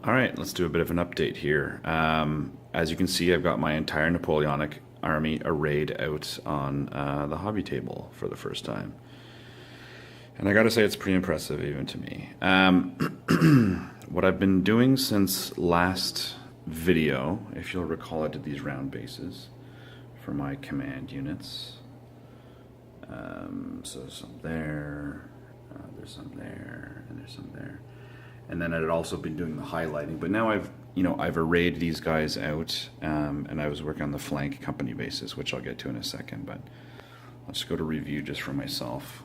Alright, let's do a bit of an update here. As you can see, I've got my entire Napoleonic army arrayed out on the hobby table for the first time. And I gotta say, it's pretty impressive even to me. What I've been doing since last video, if you'll recall, I did these round bases for my command units. So there's some there, there's some there, and there's some there. And then I'd also been doing the highlighting, but now I've arrayed these guys out, and I was working on the flank company bases, which I'll get to in a second. But let's go to review just for myself.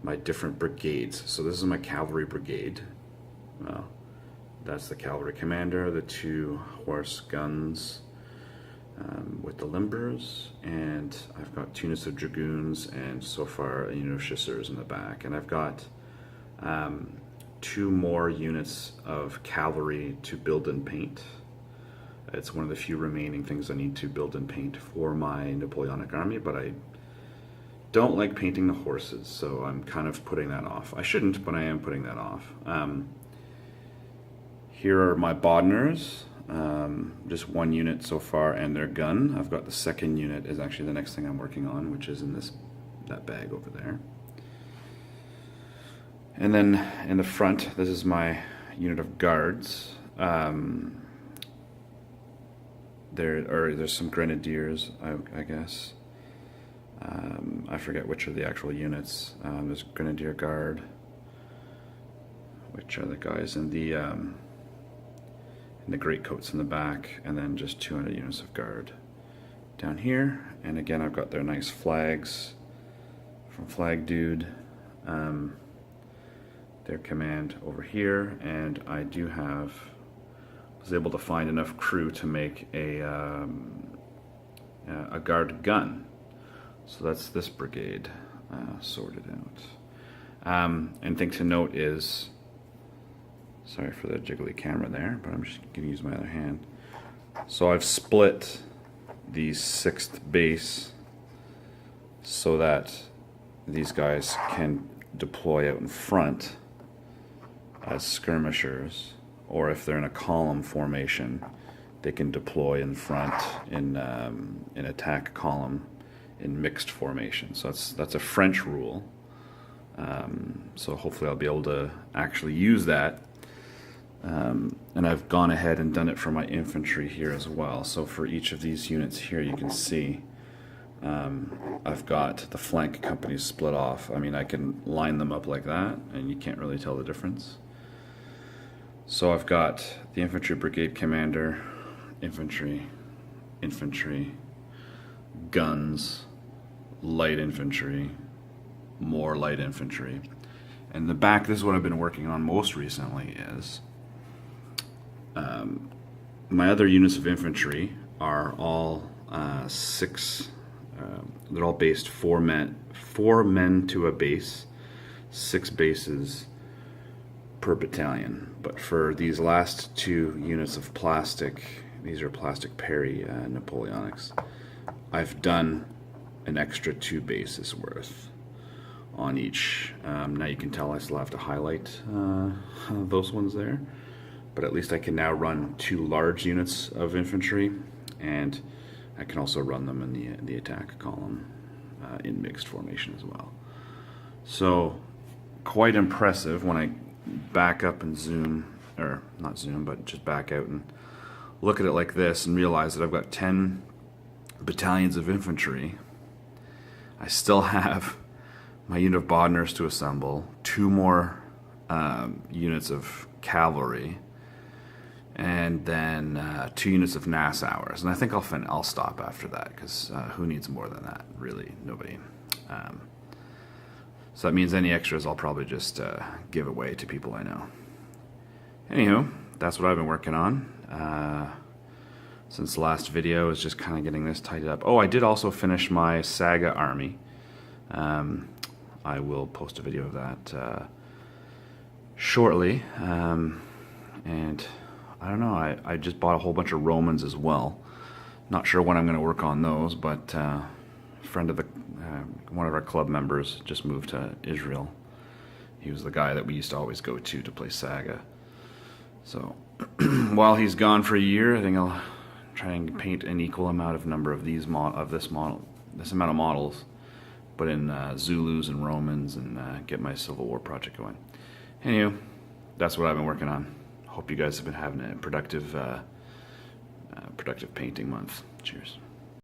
My different brigades. So this is my cavalry brigade. Well, that's the cavalry commander, the 2 horse guns with the limbers, and I've got 2 units of dragoons, and so far a unit of chasseurs in the back, and I've got 2 more units of cavalry to build and paint. It's one of the few remaining things I need to build and paint for my Napoleonic army, but I don't like painting the horses, so I'm kind of putting that off. I shouldn't, but I am putting that off. Here are my Bodners, just 1 unit so far, and their gun. I've got the 2nd unit is actually the next thing I'm working on, which is in that bag over there. And then in the front, this is my unit of guards. There's some grenadiers, I guess. I forget which are the actual units. There's Grenadier Guard, which are the guys in the greatcoats in the back, and then just 200 units of guard down here. And again, I've got their nice flags from Flag Dude. Their command over here, and I was able to find enough crew to make a guard gun. So that's this brigade sorted out. And thing to note is, sorry for the jiggly camera there, but I'm just going to use my other hand. So I've split the 6th base so that these guys can deploy out in front as skirmishers, or if they're in a column formation, they can deploy in front in attack column in mixed formation. So that's a French rule. So hopefully I'll be able to actually use that. And I've gone ahead and done it for my infantry here as well. So for each of these units here, you can see I've got the flank companies split off. I mean, I can line them up like that, and you can't really tell the difference. So I've got the infantry brigade commander, infantry, guns, light infantry, more light infantry. And the back, this is what I've been working on most recently, is my other units of infantry are all 6, they're all based 4 men to a base, 6 bases per battalion. But for these last 2 units of plastic, these are plastic Perry Napoleonics, I've done an extra 2 bases worth on each. Now you can tell I still have to highlight those ones there, but at least I can now run 2 large units of infantry, and I can also run them in the attack column in mixed formation as well. So quite impressive when I back up and zoom, or not zoom, but just back out and look at it like this and realize that I've got 10 battalions of infantry. I still have my unit of Bodners to assemble, 2 more units of cavalry, and then 2 units of Nassauers. And I think I'll stop after that, because who needs more than that? Really, nobody. So that means any extras I'll probably just give away to people I know. Anywho, that's what I've been working on since the last video, is just kind of getting this tidied up. Oh, I did also finish my Saga army. I will post a video of that shortly. And I don't know, I just bought a whole bunch of Romans as well. Not sure when I'm going to work on those, but friend of the one of our club members just moved to Israel. He was the guy that we used to always go to play Saga. So while he's gone for a year, I think I'll try and paint an equal amount of number of this amount of models, but in Zulus and Romans, and get my Civil War project going. Anyway, that's what I've been working on. Hope you guys have been having a productive painting month. Cheers.